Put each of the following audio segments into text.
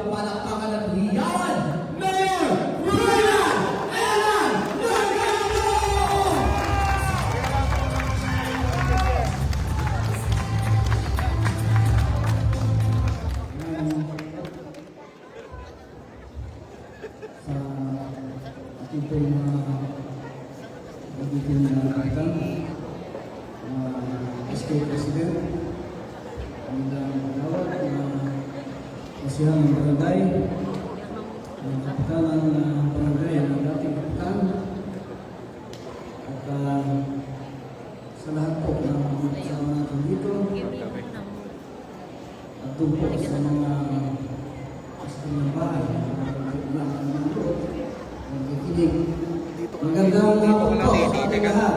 ng palakpakan at hiyawan, Mayor Ryan Elan Mercado! Sa ating pong magiging nakakita, SK President, magandang magawat na kasihan ng barangay, kapitanan ng barangay ng dating kapitan, at sa lahat po ng kasama natin dito, at doon po sa mga kasama ng bahay, magandang hapon po sa ating lahat.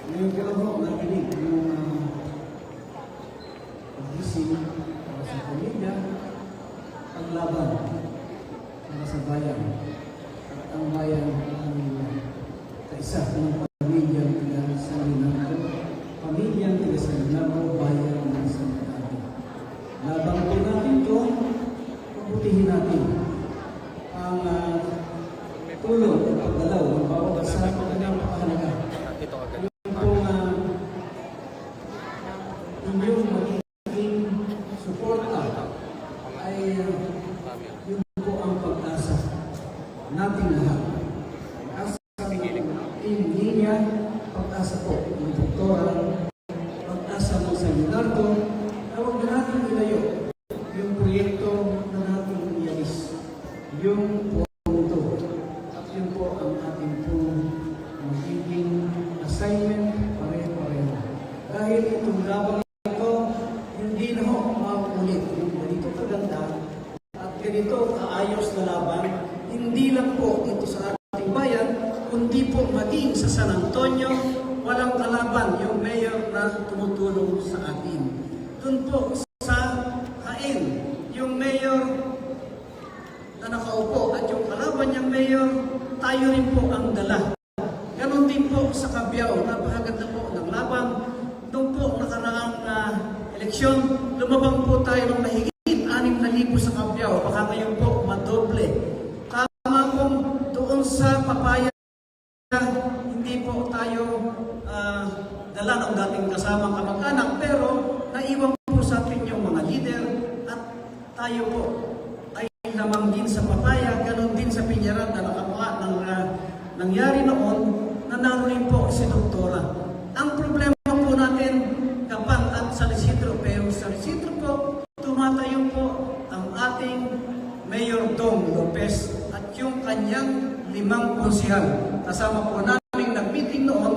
Ngayon ko lang po nakinig yung pag-ising para sa pamilya, paglaban para sa bayan. At ang bayan ang kaisa ng pamilyang tiga-Salinago, pamilyang tiga-Salinago, bayan ng Salinago. Labang po natin ito, pabutihin natin ang tulong at pagdalaw ng bawat isa ng kanyang pakahalaga. Yung inyong magiging suporta ay yun po ang pag-asa natin lahat. Pag-asa ng linya, pag-asa po ng doktora, pag-asa ng Salinago, na huwag na natin ilayo yung proyekto na natin ialis. Yung punto. At yun po ang ating pong magiging assignment pare-pareho. Dahil itong labang ito, hindi na ho mauulit. Yung ganito kaganda at ganito kaayos na laban, hindi lang po ito sa ating bayan, kundi po maging sa San Antonio, walang kalaban yung mayor na tumutulong sa atin. Doon po sa Hain, yung mayor na nakaupo at yung kalaban niyang mayor, tayo rin po ang dala. Ganon din po sa Cabiao, napakaganda po ng laban. Doon po nakaraang eleksyon, lumabang po tayo ng mahigit 6,000 sa Cabiao, baka ngayon po madoble. Tama po doon sa Papaya, hindi po tayo dala ng dating kasamang kamag-anak, pero naiwan po sa atin yung mga leader at tayo po ay lamang din sa Papaya, ganon din sa Piñarat na nakakuha ng nangyari noon, nanalo rin po si Doktora. Ang problema po natin, Kapan at San Isidro, pero sa Isidro po, tumatayo po ang ating Mayor Dong Lopez at yung kanyang 5 konsihal. Kasama po namin nag-meeting noon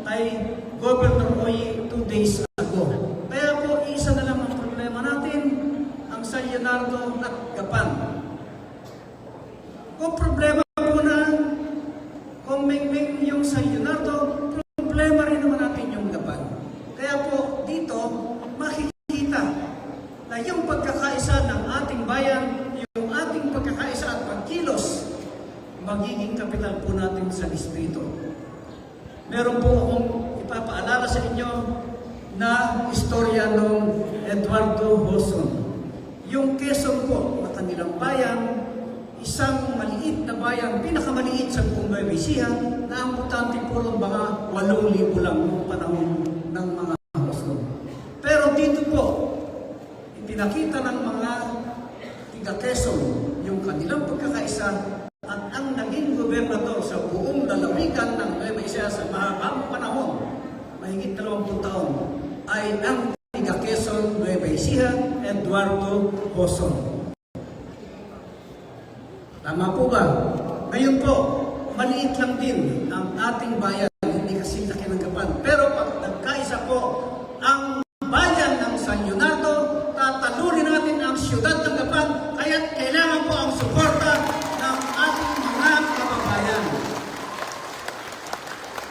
ay Governor Oy 2 days ago. Kaya po, isa na lang ang problema natin, ang San Leonardo at Kapan. Kung problema po na, kung ming yung San Leonardo, problema rin naman natin yung Kapan. Kaya po, dito, makikita na yung pagkakaisa ng ating bayan, yung ating pagkakaisa at pagkilos, magiging kapital po natin sa distrito. Meron po akong ipapaalala sa inyo na istorya ng Eduardo Hoson. Yung Quezon po na kanilang bayan, isang maliit na bayan, pinakamaliit sa buong Nueva Ecija, na ang butante po ng mga 8,000 lang noong panahon ng mga Hoson. Pero dito po, ipinakita ng mga tiga-Quezon yung kanilang pagkakaisa at ang naging gobernador sa buong lalawigan ng Nueva Ecija sa mahabang panahon, mahigit 20 taon, ay ang tiga-Quezon, Nueva Ecija, Eduardo Hoson. Tama po ba? Ngayon po, maliit lang din ang ating bayan, hindi kasi laki ng Kapan. Pero pag nagkaisa po ang bayan ng San Leonardo, tatalunin natin ang siyudad ng Kapan, kaya kailangan po ang suporta ng ating mga kababayan.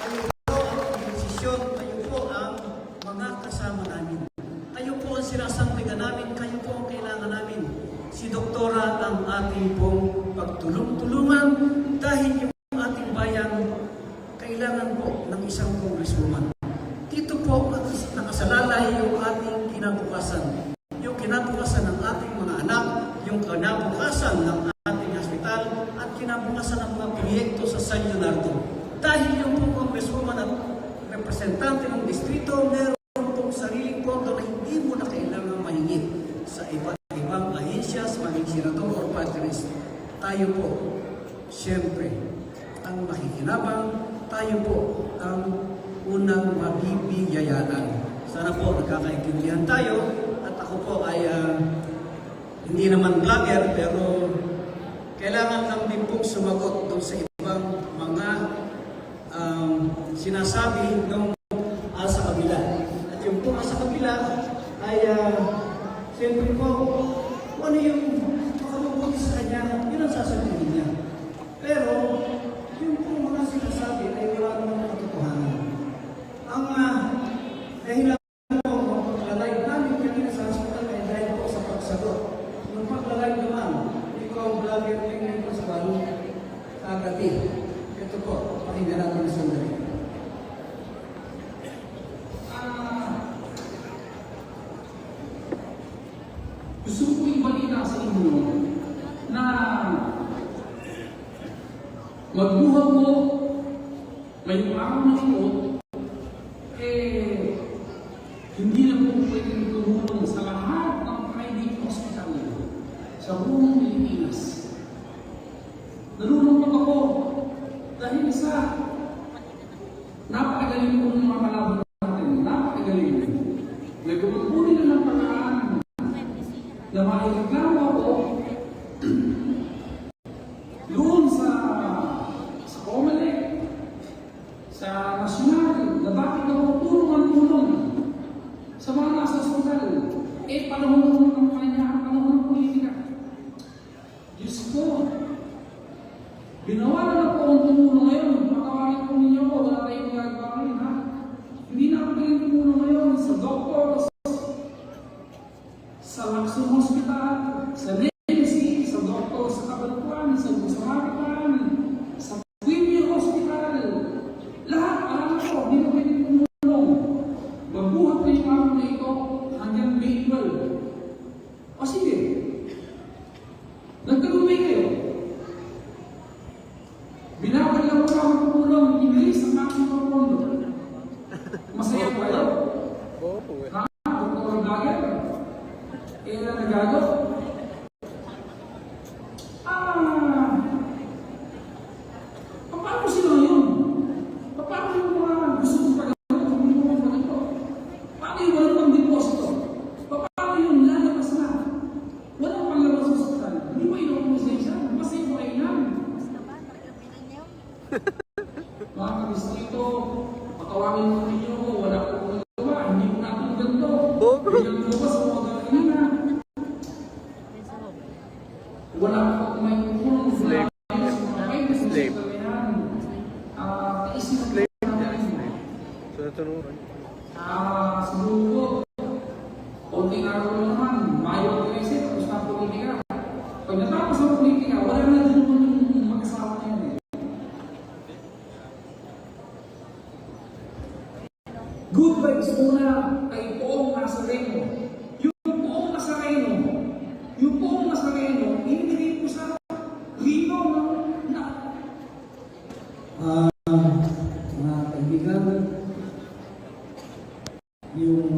Kayo po ang desisyon, kayo po ang mga kasama namin. Kayo po ang sinasampigan namin, kayo po ang kailangan namin. Si Doktora ang ating pong pagtulong-tulungan dahil yung ating bayan kailangan po ng isang congresswoman. Dito po nakasalalay yung ating kinabukasan. Yung kinabukasan pondo na hindi mo na kailangan mahingit sa iba't ibang ahensya, maging senador o patrice. Tayo po, siyempre, ang makikinabang, tayo po ang unang mabibigyayanan. Sana po nagkakaintindihan tayo at ako po ay hindi naman vlogger pero kailangan lang din pong sumagot doon sa ibang mga sinasabi ng sa kabila. At yung po sa kabila ay siyempre po kung ano yung makabubuti sa kanya, yun ang sasabihin niya. Pero yung po mga sinasabi ay wala naman ang katotohanan. Ang dahilan po ng paglalay namin kanina sa hospital ay dahil po sa pagsagot. Nung paglalay naman, ikaw vlogger ngayon po sa balong kagati. Ito po, pakinggan natin sa sandali. Gusto ko ibalita sa inyo na magbuhat mo ngayong araw na ito, hindi na po pwedeng tumulong sa lahat ng private hospital sa buong Pilipinas. Nalulungkot ako dahil sa napakagaling po ng mga kalaban natin, napakagaling. Nagpapuli na ng paraan na maireklamo ko doon sa COMELEC, sa nasyonal, na bakit daw tulong sa mga nasa hospital. Panahon ng kampanya, panahon ng politika. Diyos ko, binawalan na po ang tumulong ngayon. Pagkawagin po ninyo, wala tayong gagawin, ha? Hindi na ako galing tumulong ngayon sa doktor, sa Lacson Hospital, sa Nancy, sa doktor sa Kabalpuan, sa Busamakipan, sa Quimby Hospital. Lahat, alam ko, hindi ko pwede tumulong. Magbuhat ko yung araw na ito hanggang May 12. O sige, nagtagumpay kayo. Binawal lang ko ako tumulong, inilis ang maximum pondo. Masaya po kayo? Ha? Doktor Vlogger? Na nagago? Paano sila yun? Paano yung mga gusto kong pagkakas kung hindi mo kong ito? Paano yung walang pang-deposito? Paano yung lalabas na? Walang panglabas sa hospital. Hindi ba ino kong lisensya? Masaya ko kayo lang. Mga kamistrito, patawagin mo ninyo, wala ko kong nagawa, hindi mo natin ganito. Hindi lang lumabas sa mga kanina. Wala ko may tulong sa mga slave. Siguro, konting araw lang naman, Mayo 13, tapos na politika. Pag natapos ang politika, wala na din mo yung mag-asawa na yan. Good vibes muna ay Poong Nazareno. Yung Poong Nazareno, inibigay ko sa Rino na Mga kaibigan, yung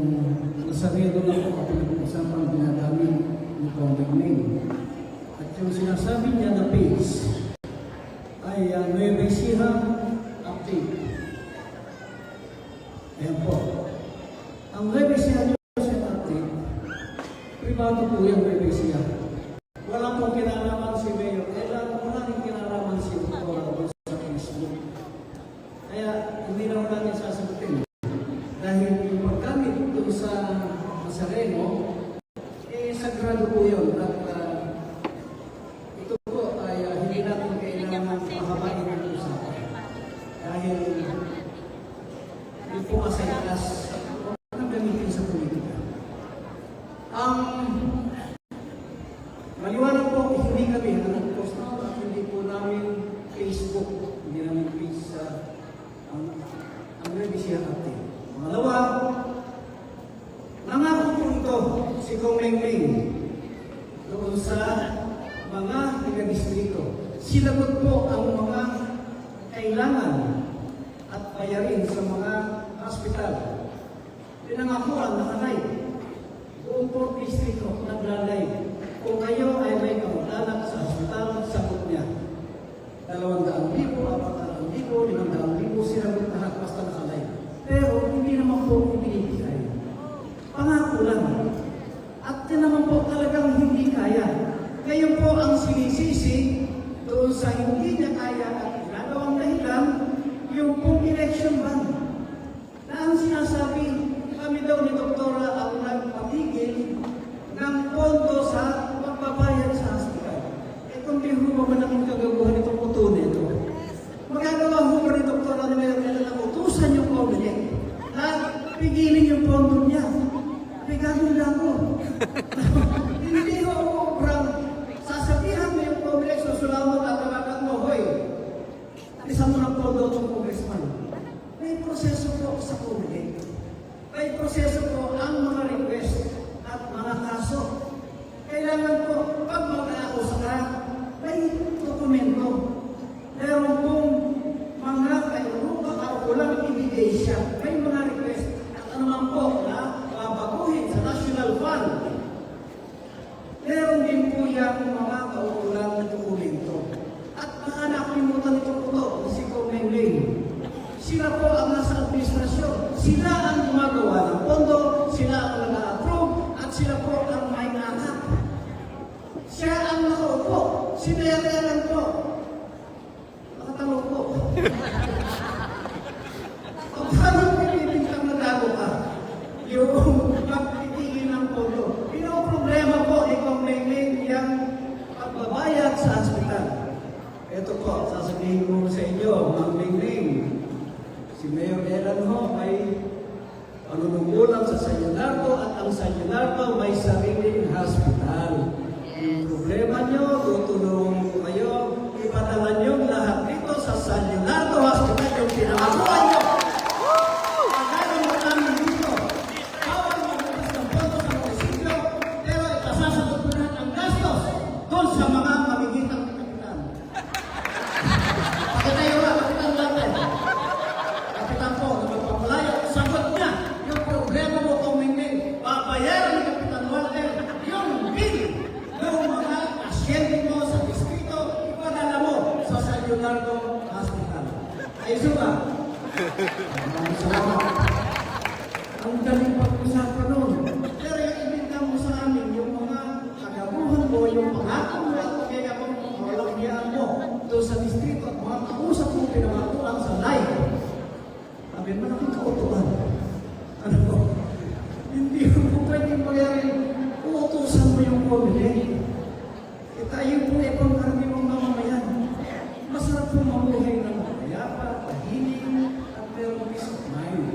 Nazareno na po kapag pinag-usapan dinadami ng common name. At yung sinasabi niya na page ay Nueva Ecija update. Ayan po. Ang Nueva Ecija update, privado po yung Nueva Ecija. Wala pong kinalaman si Mayor Ella, wala rin kinalaman si Dr. sa Facebook. Kaya hindi naman natin sasagutin. Dahil yung paggamit doon sa Nazareno, sagrado po yun. At ito po ay hindi natin kailangan pahabain ng usapan. Dahil yung po kasayakas, huwag nang gamitin sa politika. Maliwanag po, hindi kami nag-post na at hindi po namin Facebook, hindi namin page sa ang revision natin. Pangalawa, nangako po ito si Kong Mengmeng doon sa mga taga-distrito. Sinagot po ang mga kailangan at bayarin sa mga hospital. pinangakuan na kanay. Buong 4 distrito naglalay. Kung kayo ay may kamag-anak sa hospital, sagot niya. 200,000, 400,000, 500,000, sinagot lahat basta nakalay. Pero hindi naman po ibinibigay. Pangako lang. At yan naman po talagang hindi kaya. Ngayon po ang sinisisi doon sa hindi niya kaya at ginagawang dahilan, yung pong election ban. Na ang sinasabi, kami daw ni Doktora ang nagpatigil ng pondo sa magbabayad sa hospital. Itong bihuro ba namin kagaguhan itong puto nito? Magagawa ho ba ni Doktora na mayroon na utusan yung COVID na pigilin yung pondo niya? Pigagin lang ko. Hindi ho obrang sasabihan mo yung COVID, susulamot at tawagan mo, hoy, isa mo ng pondo itong congressman. May proseso po sa COVID. May proseso po ang mga request at mga kaso. Kailangan po, pag mag-aakusa ka, may dokumento. Meron pong mga kulang ebidensya. May mga request. At ano man po na babaguhin sa National Fund. Meron din po yan mga kaukulang na dokumento. At baka nakalimutan ito po ito, si Comengling. Sila po ang nasa administrasyon. Sila ang gumagawa ng pondo, sila ang nag-approve, at sila po ang may nakap. Siya ang nakaupo. Sinayaran po. Nakatalo po. Paano pinipintang nadago ka? Yung pagtitigil ng pondo. Problema po, ikaw may yung pagbabayad sa hospital. Ito po, sasabihin ko sa inyo, Ma'am Mingling, si Mayor Elan ho ay panunungkulan sa San Leonardo at ang San Leonardo may sariling hospital. Yung problema nyo, tutulungan ko kayo, ipadala nyo lahat dito sa San Leonardo Hospital yung pinakakuha nyo. Pagkaroon mo namin dito, bawal magbukas ng pondo sa munisipyo, pero itasasagot mo lahat ang gastos doon sa mga mamigitang kapitan. Pagkatayo nga, kapitan natin. Kapitan po, na magpapalayo, sagot niya yung problema mo kung hindi babayaran ni Kapitan Walter yung bill ng mga asyente mo sa distrito, ipadala mo sa San Leonardo Hospital. Ayos ba? Maraming salamat. Ang daling pag-usapan nun. Pero yung ibigay mo sa amin, yung mga kagabuhan mo, yung pangako mo at kaya kung walang hiyaan mo doon sa distrito at mga kausap mo pinamatulang sa live. Sabi mo na kung kautuan. Ano po? Hindi mo pwedeng mangyari. Uutusan mo yung COVID. Tayo po ay pangkaraniwang mamamayan. Masarap po mamuhay ng mayapa, tahimik, at mayroong peace of mind.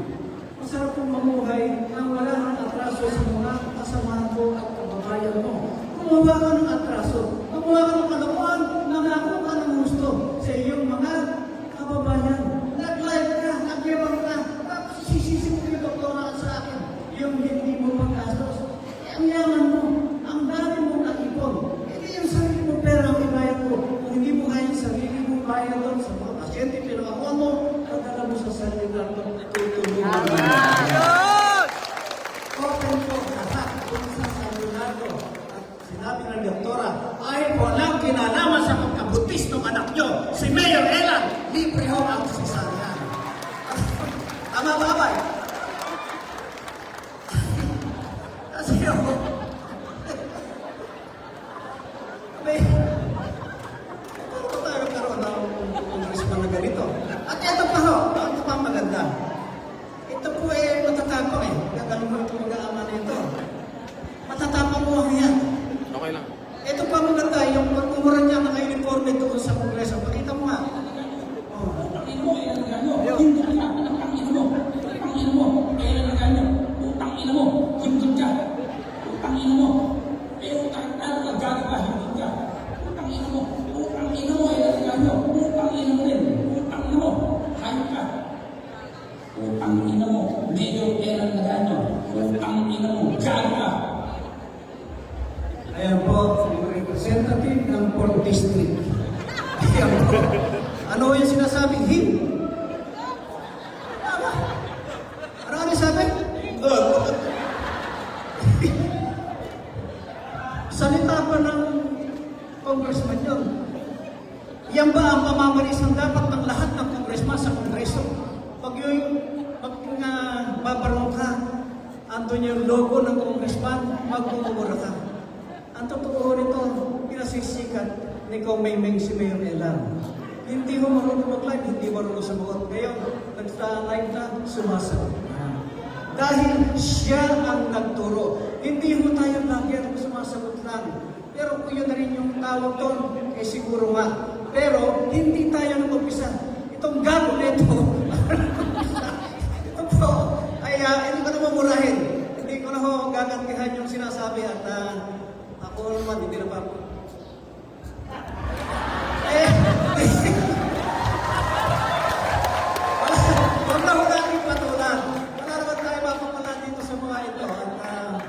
Masarap po mamuhay nang wala ng atraso sa mga kasamahan ko at kababayan mo. Gumawa ka ng atraso, gumawa ka ng kalakuan, nangako ka ng gusto sa iyong mga kababayan. Nag-live ka, nag-yabang ka, tapos sisisi mo yung doktora sa akin. Yung hindi mo pagkastos. Ang yaman mo, ang dami mo naipon. Hindi yung sarili mo pera ang ibayad mo. Kung hindi mo kaya yung sarili mo bayad doon sa mga pasyente, pinakakuan mo, pagdala mo sa sarili na tutulungan mo. Open po lahat kung sa San Leonardo. At sinabi ng doktora, ay walang kinalaman sa pagkabutis ng anak nyo. Si Mayor Elan, libre ho ang sasarihan. Tama ba ba? Kasi ako, paano ba tayo karoon ng congressman na ganito? At ito pa ho, ito pa ang maganda. Ito po eh, matatapang eh. Gagaling mo itong mag-aama nito. Matatapang mo ang yan. Okay lang. Ito pa maganda, yung pagmumura niya naka-uniforme doon sa kongreso. Pakita mo nga. Oh. Utang ina mo, kailan na ganyo? Hindi ka na, utang ina mo. Utang ina mo, kailan na ganyo? Utang ina mo, hindi ka. Utang ina mo. Pero kahit ano ka, gaga ka, hindi ka. Utang ina mo, kailan na ganyo? Utang ina mo rin. Utang ina mo, hayop ka. Utang ina mo, medyo kailan na ganyo? Utang ina mo, gaga ka. Ayan po, yung representative ng 4th District. Ayan po. Ano yung sinasabing him? Ano sabi? Salita pa ng congressman yun. Yan ba ang pamamalisan dapat ng lahat ng congressman sa kongreso? Pag babarong ka, andun yung logo ng congressman, magmumura ka. Ang totoo nito, pinasisikat ni Kong Maymeng si Mayor Elan. Hindi mo marunong mag-live, hindi marunong sumagot. Ngayon, nagsta-live na, sumasagot. Dahil siya ang nagturo. Hindi mo tayo lagi at sumasagot lang. Pero kung yun na rin yung tawag doon, eh siguro nga. Pero hindi tayo nag-umpisa. Itong gago nito, ito po, ay hindi ko na mamurahin. Hindi ko na ho gagantihan yung sinasabi at ako naman, hindi na pa. Huwag na ho natin patulan. Wala naman tayo mapapalan dito sa mga ito. At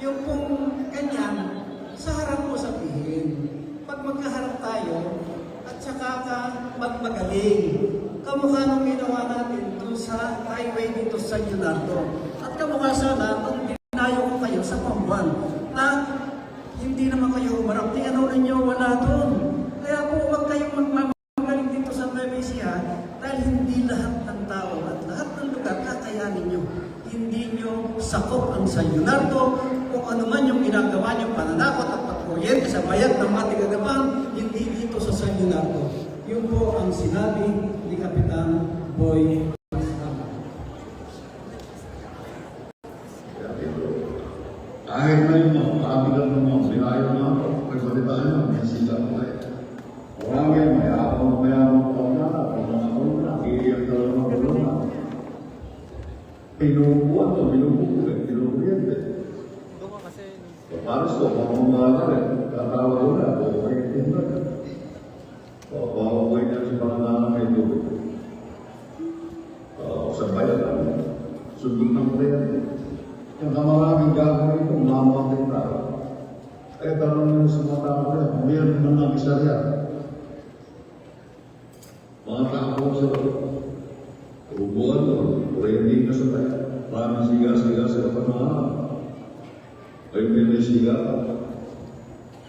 yung pong ganyan, sa harap mo sabihin. Pag magkaharap tayo, at saka ka magmagaling. Kamukha nung ginawa natin doon sa highway dito sa Leonardo. At kamukha sana, kung dinayo ko kayo sa Pambuan, na hindi naman kayo umarap. Tingnan ninyo, wala doon. Kaya po, huwag kayong magmamagaling dito sa Nuevesia dahil hindi lahat ng tao at lahat ng lugar kakayanin nyo. Hindi nyo sakop ang San Leonardo kung ano man yung ginagawa nyo pananakot at pagkuryente sa bayan ng mga tigagapan, hindi dito sa San Leonardo. Yun po ang sinabi ni Kapitan Boy. Kahit na yung mga kabilang ng mga binayo na ako, nagbalitaan nyo, may sila ko tayo. Marami, may ako na mayamang pangkala, kung mga kuluna, iiyak na lang mga kuluna. Pinubuan to, pinubuyente. Paano ito, mamamala rin, katawa ko na, okay, tindag. Bawa ko niya sa pangalan may tubig. Sa bayan, sundot ng kuryente. Yung maraming gagawin ito, mamamagin tayo. Kaya tanong nyo sa mga tao rin, mayroon naman ng isa riyan. Mga tao sa ubuan doon, kuryente ka sa tayo. Maraming siga-siga sa panahan. Ay may siga pa.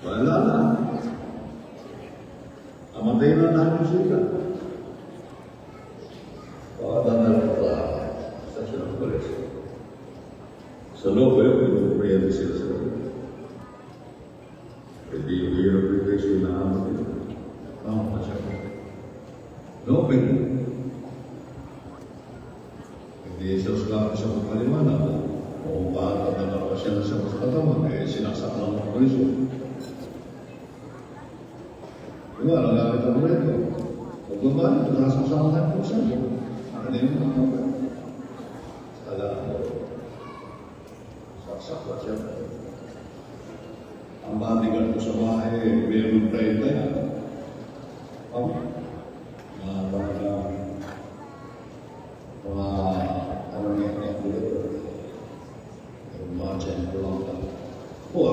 Wala na. Amatay na namin siya. Pakatanda ko pa sa siyang kulis. Sa loob ay pinupuyente sila sa loob. Hindi yung hirap reflection na amat ito. Masya ko. Loob ay hindi siya sulat sa mga paliwanag. O paano na siya sa mga katawan, sinasakal ng mga pulisyo. Diba, nagamit ang rito. Kung gumana, nasasamahan po siya. Ano yung mga kapag? Alam mo, saksak ba siya? Ang balikan ko sa bahay, meron tayo tayo. Ang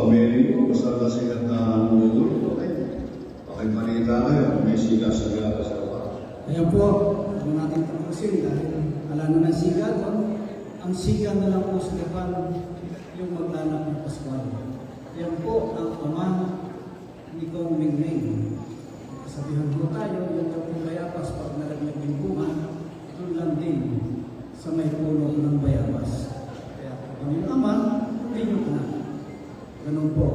Mary, basta lasing na nungulo, okay, malita kayo, may siga-siga sa kapag. Kaya po, kung natin tapusin dahil ala na ng siga doon, ang siga na lang po sa depan yung maglanak ng Pascual. Yan po ang ama ni Kong Maymeng. Sabihan po tayo, yung kapong bayabas pag nalaglag yung bunga, doon lang din sa may puno ng bayabas. Kaya kung yung ama, hindi nyo na. Ganun po.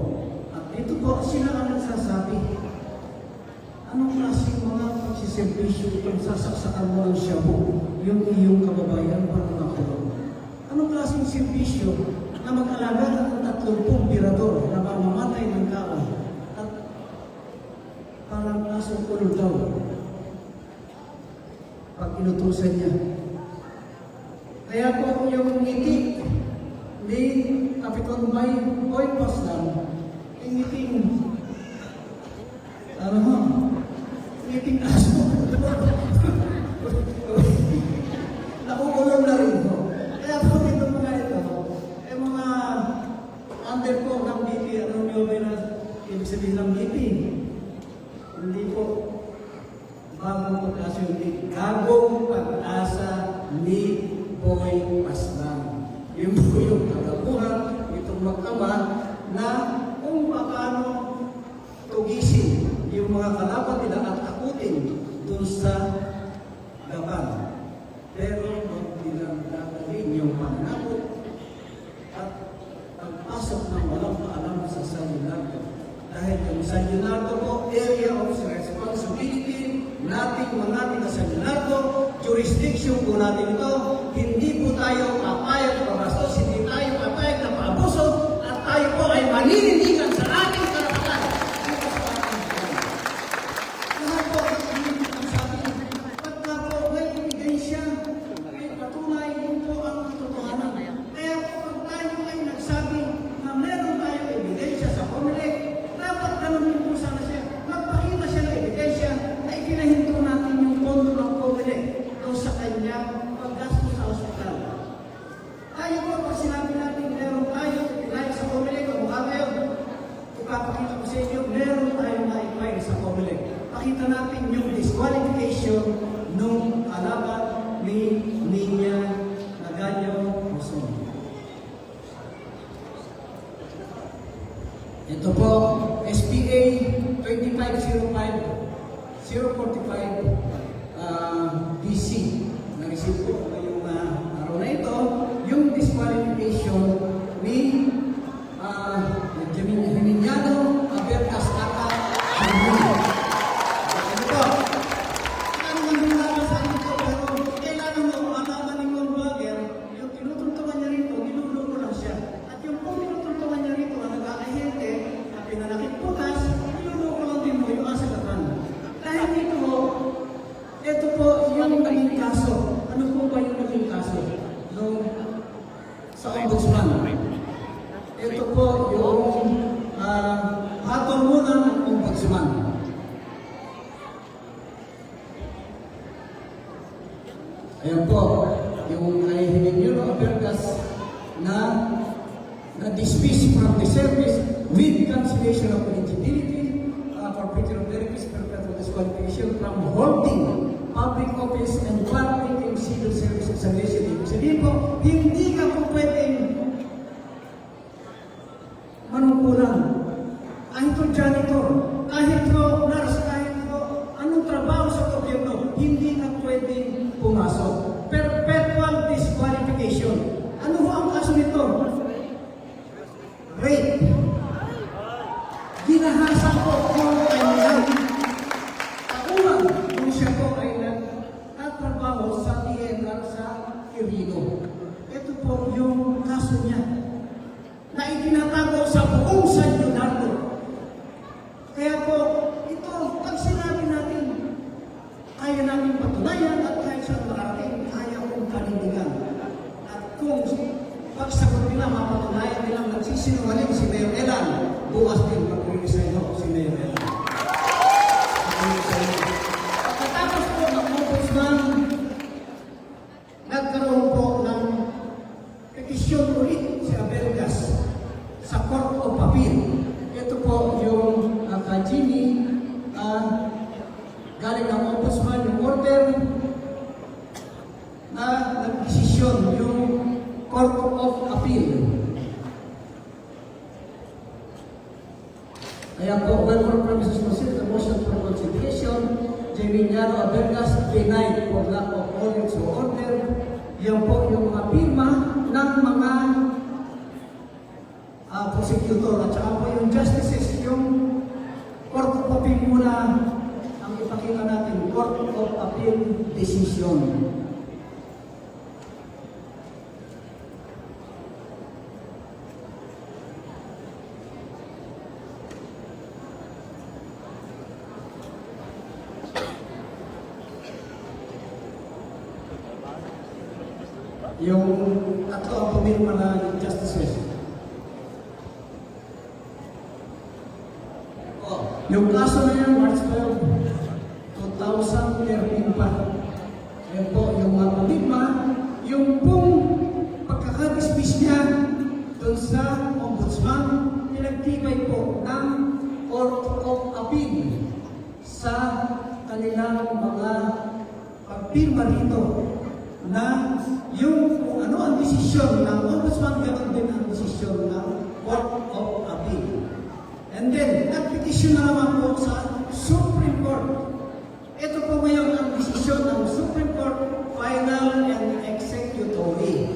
At ito po, sila ang nagsasabi. Anong klaseng mga pagsisemplisyo itong sasaksakan mo ng shabu, yung iyong kababayan para makulong? Anong klaseng servisyo na mag-alaga ng 30 tirador na mamamatay ng kawa at parang nasong kulong daw pag inutusan niya? Kaya po yung ngiti ni Kapitan Boy Paslang, yung ngiting ngiting aso. Nakukulong na rin po. Kaya po ito mga ito, mga under po ng BP, ano nyo ba na ibig sabihin ng BP? Hindi po bagong pag-asa yung gagong pag-asa ni Boy Paslang. Yun po yung kagabuhan, itong mag-ama Dahil yung San Leonardo po, area of responsibility nating mga taga San Leonardo, jurisdiction po natin ito, hindi po tayo papayag na bastos, hindi tayo papayag na paabuso, at tayo po ay maninindigan sa ating karapatan. Lahat po, ang sabi, pagka po may ebidensya, may patunay, yun po ang katotohanan. Kaya po, pag tayo ay nagsabi na meron tayong ebidensya sa COMELEC, dapat ganun din po sana siya. Magpakita siya ng ebidensya na ikinahinto natin yung pondo ng COMELEC doon sa kanyang paggasto sa ospital. Tayo po, pag sinabi natin meron tayo ipinay sa COMELEC, kamukha ngayon, ipapakita ko sa inyo, meron tayong na-ipay sa COMELEC. Pakita natin yung disqualification nung kalaban ni Niña Naganyo Quezon. Ito po, SPA 2505-045 BC. Na-receive ko ngayong araw na ito, yung disqualification ni Geminiano Abertas Ata. Ano po? Ano man yung nalasan nito, pero kailangan mo malaman ng mga vlogger, yung tinutuntungan niya rito, niluluko lang siya. At yung kung tinutuntungan niya rito, ang nag-aahente, na pinanakit putas, niluluko lang din mo yung asagatan. Dahil dito mo, ito po yung naging kaso. Ano po ba yung naging kaso? Sa Ombudsman. Ito po yung hatol muna ng Ombudsman. Ayan po, yung kay Geminiano Abertas na dismiss from the service with cancellation of eligibility for particular benefits perpetual disqualification from holding public office and partaking in civil service examination. Ibig sabihin po, hindi ka po pwedeng manungkulan. Kahit po janitor, kahit po nurse, kahit po anong trabaho sa gobyerno, hindi ka pwedeng pumasok. Perpetual disqualification. Ano ho ang kaso nito? Rape. Ginahasan po yung kanyang kakulang kung siya po ay nagtatrabaho sa TNR sa Quirino. Ito po yung kaso niya na itinatago sa buong San Leonardo. Kaya po, ito, pag sinabi natin, kaya namin patunayan at kahit saan makarating, kaya kong panindigan. At kung pagsagot nila, mapatunayan nilang nagsisinungaling si Mayor Elan, bukas din mag-resign ako si Mayor Elan. Pagkatapos po ng Ombudsman, nagkaroon po ng petisyon ulit si Abertas sa Court of Appeal. Ito po yung Kajini, galing ng Ombudsman yung order na nagdesisyon yung Court of Appeal. Kaya po, well, for purposes of the motion for consideration, Geminiano Abertas denied for lack of knowledge o order. Yan po yung mga pirma ng mga prosecutor at saka po yung justices, yung Court of Appeal muna ang ipakita natin, Court of Appeal decision. Yung tatlo ang pumirma na justices. Yung kaso na yan, March 12, 2013 pa. Yan po, yung mga pumirma, yung pong pagkakadismiss niya doon sa Ombudsman, pinagtibay po ng Court of Appeal sa kanilang mga pagpirma rito na yung kung ano ang desisyon ng Ombudsman, ganoon din ang desisyon ng Court of Appeal. And then, nag-petition na naman po sa Supreme Court. Ito po ngayon ang desisyon ng Supreme Court, final and executory.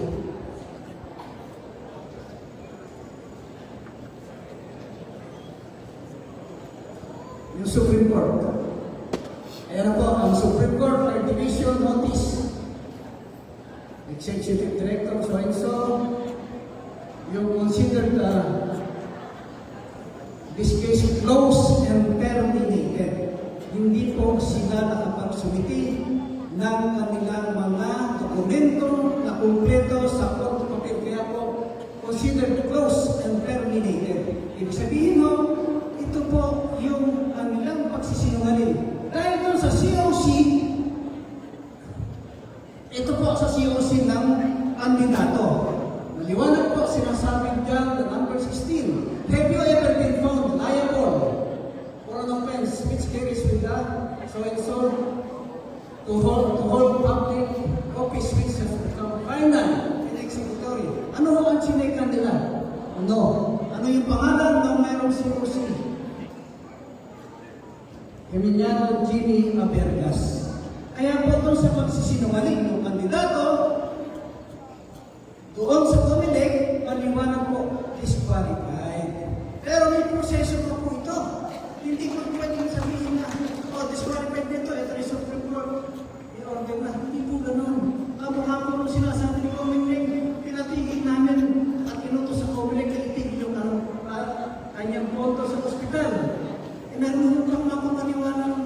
yung Supreme Court. Ayan po, ang Supreme Court or Division Notice. Executive Director so-and-so, yung considered this case closed and terminated. Hindi po sila nakapagsumiti ng kanilang mga dokumento na kumpleto sa court of appeal. Kaya po, considered closed and terminated. Ibig sabihin mo, ito po yung kanilang pagsisinungaling. Dahil doon sa COC, ito po sa COC ng kandidato. Maliwanag po sinasabi dyan, the number 16. Have you ever been found liable for an offense which carries with that so-and-so to hold public office which has become final and executory? Ano ho ang chinekan nila? No. Ano yung pangalan ng mayroong COC? Emiliano Jimmy Abergas. Kaya po doon sa pagsisinungaling ng kandidato, doon sa Comelec, maliwanag po, disqualified. Pero may proseso po po ito. Hindi ko pwedeng sabihin na, disqualified nito, ito rin Supreme Court. I-order na, hindi po ganun. Kamukha po nung sinasabi ni Comelec, pinatigil namin at inutos sa Comelec, itigil yung kanyang boto sa ospital. Narunong kang makapaniwalang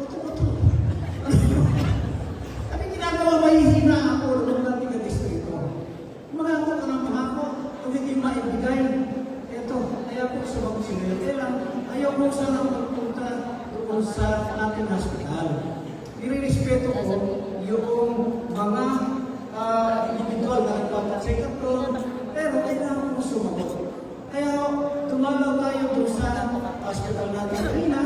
uto-uto. Ano ginagawa, mahihina ako nung nating distrito. Mangako ka ng mangako, kung hindi maibigay, eto, kaya po sa mga sinayot. Ayaw mo sana magpunta doon sa ating hospital. Nire-respeto ko yung mga individual na nagpapacheck up doon, pero kailangan mo sumagot. Kaya tumalaw tayo doon sa hospital natin kanina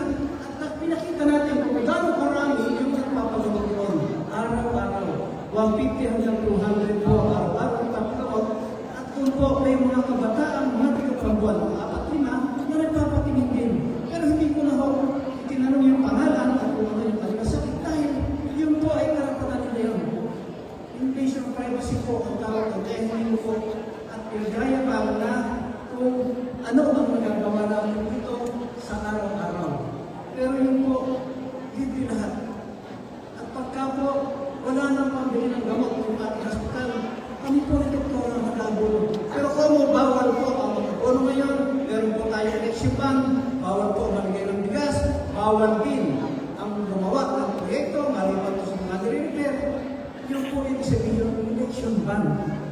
at pinakita natin kung gano'ng karami yung nagpapalunod doon. Araw-araw, 150 hanggang 200 po araw-araw tapos. At kung po may mga kabataan, mga tigapangbuwan, mga 4-5 na nagpapatingin din. Pero hindi ko na ho itinanong yung pangalan at kung ano yung kanilang sakit dahil yun po ay karapatan nila yun. Invasion of privacy po ang tawag ng hindi po at ilgaya pa na kung ano ang magagawa namin dito sa araw-araw. Pero yun po, hindi lahat. At pagka po, wala nang pambili ng gamot ng ating hospital, kami po ni Dr. ang nagabulong. Pero kung bawal po ang magabulong ngayon, meron po tayo election ban, bawal po maligay ng bigas, bawal din ang gumawa ng proyekto, maliban po sa mga nire-repair. Yun po yung sabihin ng election ban.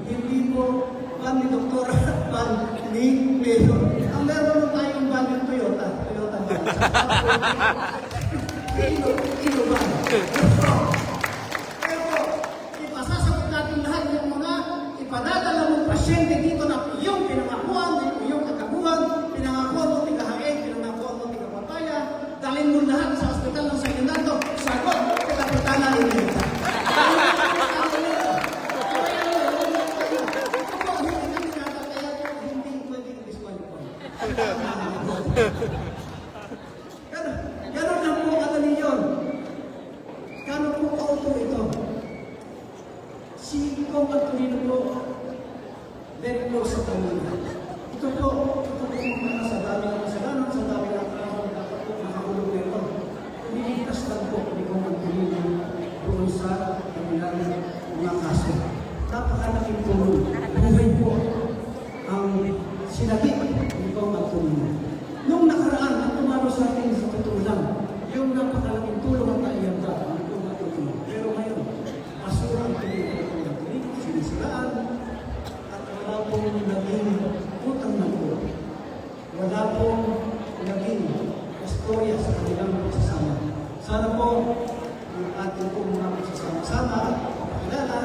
Hindi po ban ni Dr. ban ni Mayor. Ang meron mo tayong ban ng Toyota ban. Ilo ban. Pero ipasasagot natin lahat ng mga ipadadala mong pasyente dito na iyong pinangakuan, iyong kagaguhan, pinangakuan mo tigahain, pinangakuan mo tigapapaya, dalhin mo lahat sa ospital ng Saginando, sagot, pinapitana rin nito. Ganon lang po kadali yun. Ganon po auto ito. Si Kong Antonino po, very close sa Panginoon. Ito po mga sa dami ng kasalanan, sa dami ng karawang dapat po nakakulong nito. Nilitas lang po ni Kong Antonino doon sa kanilang mga kaso. Napakalaking tulong. Buhay po ang sinabi ni Kong Antonino. Nung nakaraan, ang tumalo sa atin sa totoo lang, yung napakalaking tulong ang naiyanda ng Kong Antonino. Pero ngayon, asura ang tulong ng Kong Antonino, sinisilaan, at wala pong naging utang ng tulong. Wala pong naging istorya sa kanilang magsasama. Sana po, yung ating pong mga magsasama-sama at pakilala,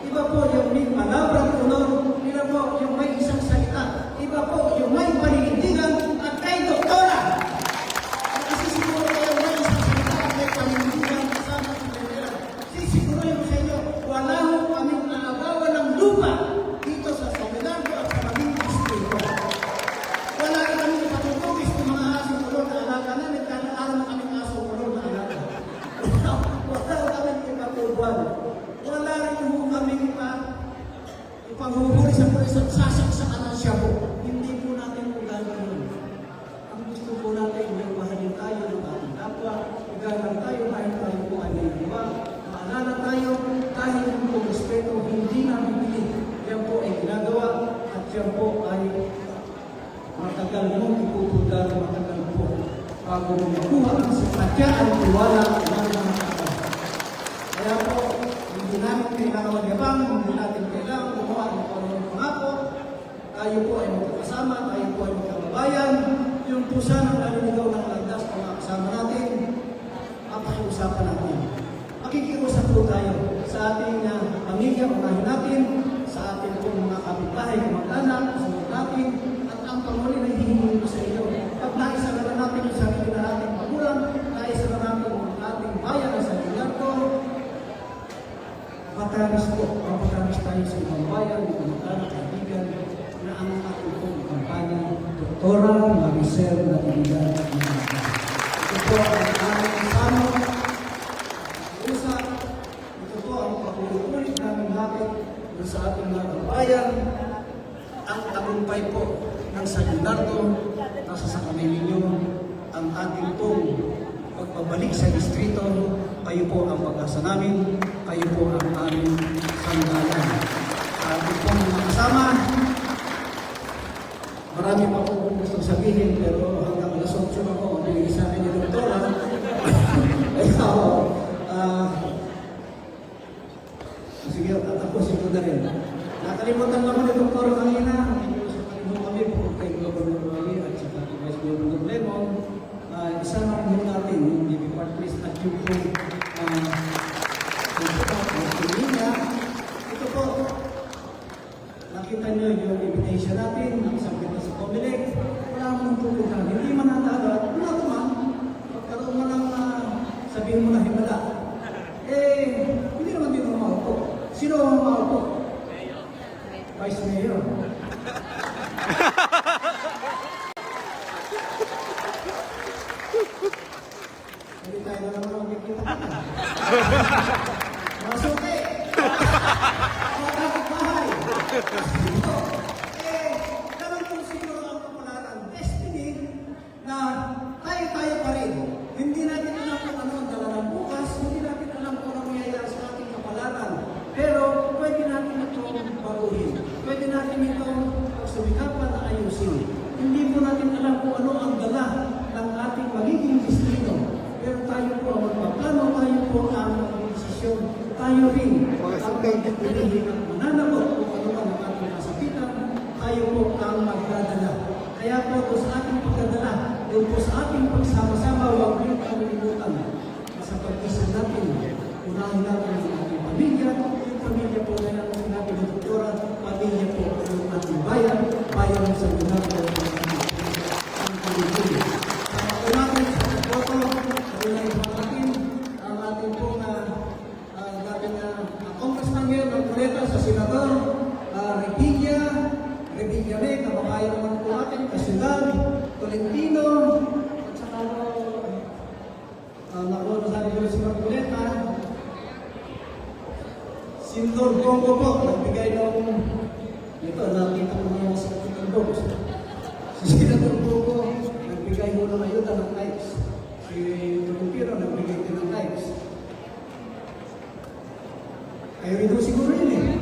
iba po yung may palabrang unor, iba po yung may isang salita, iba po yung may paninindigan at kay doktora. Kasi siguro kayo may isang salita at may paninindigan kasama sa kanila. Siguro yung sa inyo, wala ho kaming naagawa ng lupa dito sa Saminando at sa kaming distrito. Wala rin kami patutugis ng mga asong kulong na alaga namin, kaya araw na kaming asong kulong na alaga. Wala kaming ipatulbuan. Wala rin ho kaming ipanghuli matagal mong ipupundar, matagal po bago mo makuha ang simpatsya at tiwala ng mga tao. Kaya po, hindi namin kailangan magyabang, hindi natin kailangan gumawa ng pangako. Tayo po ay magkakasama, tayo po ay magkababayan. Yung po sana naliligaw ng landas ng mga kasama natin, ang pakiusapan natin. Makikiusap po tayo sa ating pamilya, unahin natin, sa ating po mga kapitbahay, kamag-anak, kasunod natin, at ang panguli na hihingi ko sa iyo. Pag naisa na natin yung sarili na ating magulang, naisa na natin ang ating bayan na sa Gilardo, matamis po, mapatamis tayo sa ibang bayan, kamag-anak, kaibigan, na ang ating pong kampanya, Doktora Maricel Natividad. Ito po ang aming kasama. Ito po ang pakulit-ulit namin natin sa ating mga kabayan. Ang tagumpay po ng San Bernardo, nasa sa kamay ninyo, ang ating pong pagbabalik sa distrito. Kayo po ang pag-asa namin, kayo po ang aming sandalan. Ating pong mga kasama, marami pa po gusto sabihin, pero hanggang alas 8 ako, hindi sa akin yung doktora. Sige, tatapusin ko na rin. Nakalimutan naman ni Doktor kanina. Nakalimutan kami po kay Governor Rory at saka kay Vice Governor Lemon. Isama rin natin yung DB Partners at yung po ito po, nakita nyo yung invitation natin, nakasabit na sa Comelec. Wala mong pupuntahan. Hindi man natalo at wala naman. Pagkaroon mo lang sabihin mo na himala. Hindi naman dito maupo. Sino ang maupo? Vice Mayor. Hindi tayo na naman ang kikita. Masuki! Magkakit bahay! Naman po siguro ang kapalaran, destiny na tayo pa rin. Hindi natin alam kung ano ang dala ng bukas, hindi natin alam kung ano mangyayari sa ating kapalaran. Pero pwede natin itong baguhin. Pwede natin itong pagsumikapan na ayusin. Hindi po natin alam kung ano ang dala ng ating magiging destino. Pero tayo po ang magpaplano, tayo po ang magdesisyon. Tayo rin ang pagpipilihin at mananagot kung ano man ang ating kasakitan. Tayo po ang magdadala. Kaya po sa ating pagdadala, doon po sa ating pagsama-sama, huwag niyo kalimutan na sa pag-isa natin, unahin natin ang ating pamilya. Yung pamilya po na lang sinabi ng doktora, pamilya po ang ating bayan, bayan sa Bernardo ang pamilya. Sa natin sa pagboto, kabilay natin ang ating pong dating congressman ngayon, Marcoleta, sa senador, Revilla May, kabakayan naman po natin, Kasyudad, Tolentino, at saka nakuha sabi ko si Marcoleta, Sintor Bongo po, nagbigay ng ito, nakita ko naman sa Bongo. Si Senator Bongo, nagbigay mo ng ayuda ng likes. Si Tolentino, nagbigay din ng likes. Kayo rin siguro yun eh.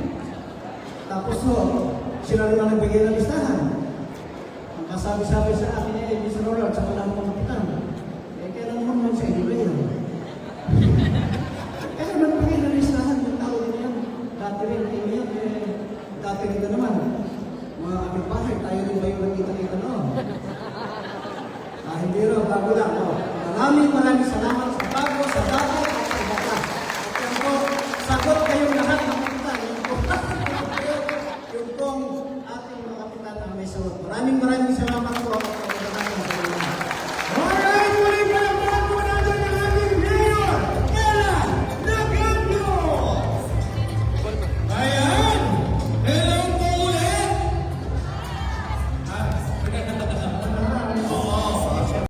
Tapos sila rin ang nagbigay ng listahan. Ang kasabi-sabi sa akin Mr. Ronald, sa kalang pamagitan. Kailan naman siya, hindi ba yan? Kaya nagbigay ng listahan yung tao rin yan. Dati rin, hindi yan. Dati rin na naman. Mga kapit-bahay, tayo rin ba yung nakita-kita noon?